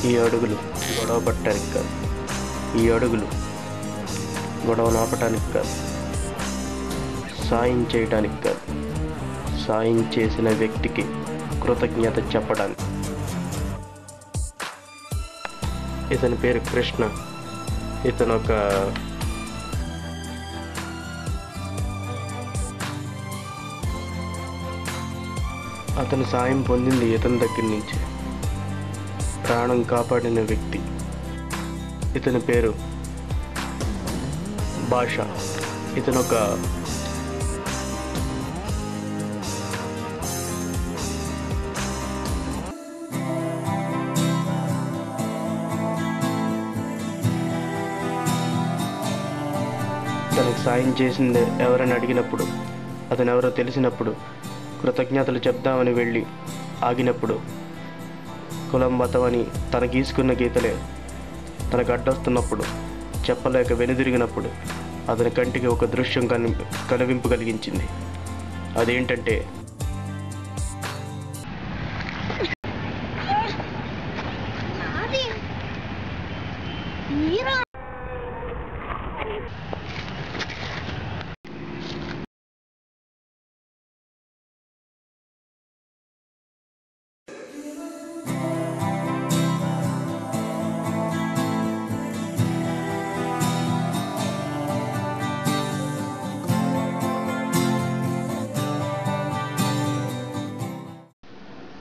ఈ అడుగులు గొడవ పట్టడానికి కాదు, ఈ అడుగులు గొడవ నాపటానికి కాదు, సాయం చేయడానికి కాదు, సాయం చేసిన వ్యక్తికి కృతజ్ఞత చెప్పడానికి. ఇతని పేరు కృష్ణ. ఇతను అతను సాయం పొందింది ఇతని దగ్గర నుంచి. ప్రాణం కాపాడిన వ్యక్తి. ఇతని పేరు భాష. ఇతను తనకు సాయం చేసింది ఎవరని అడిగినప్పుడు, అతను ఎవరో తెలిసినప్పుడు కృతజ్ఞతలు చెప్దామని వెళ్ళి ఆగినప్పుడు, కులం మతం అని తన గీసుకున్న గీతలే తనకు అడ్డొస్తున్నప్పుడు, చెప్పలేక వెనుదిరిగినప్పుడు అతని కంటికి ఒక దృశ్యం కనువింపు కలిగించింది. అదేంటంటే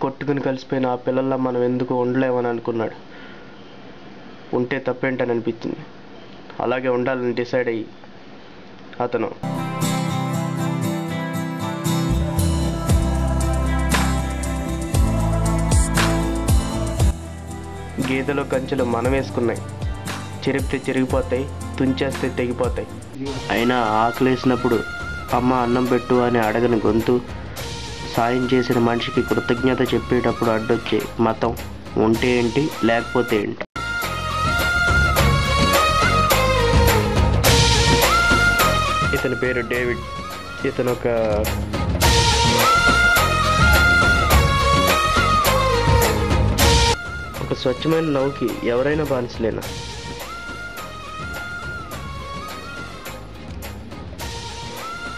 కొట్టుకుని కలిసిపోయిన ఆ పిల్లల్లా మనం ఎందుకు ఉండలేమని అనుకున్నాడు. ఉంటే తప్పేంటని అనిపించింది. అలాగే ఉండాలని డిసైడ్ అయ్యి అతను గీతలో కంచెలు మనం వేసుకున్నాయి. చెరిపితే చెరిగిపోతాయి, తుంచేస్తే తెగిపోతాయి. అయినా ఆకలేసినప్పుడు అమ్మ అన్నం పెట్టు అని అడగని గొంతు, సాయం చేసిన మనిషికి కృతజ్ఞత చెప్పేటప్పుడు అడ్డొచ్చే మతం ఉంటే ఏంటి, లేకపోతే ఏంటి. ఇతని పేరు డేవిడ్. ఇతను ఒక స్వచ్ఛమైన నవ్వుకి ఎవరైనా బానిసలేనా?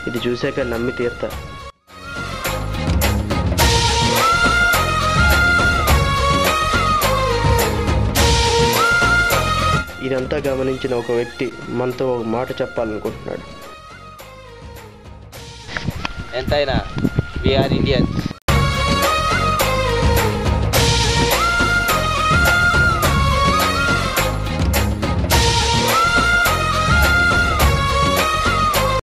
ఇది చూశాక నమ్మి తీరుతా. ఇదంతా గమనించిన ఒక వ్యక్తి మనతో ఒక మాట చెప్పాలనుకుంటున్నాడు. ఎంతైనా వీఆర్ ఇండియన్స్.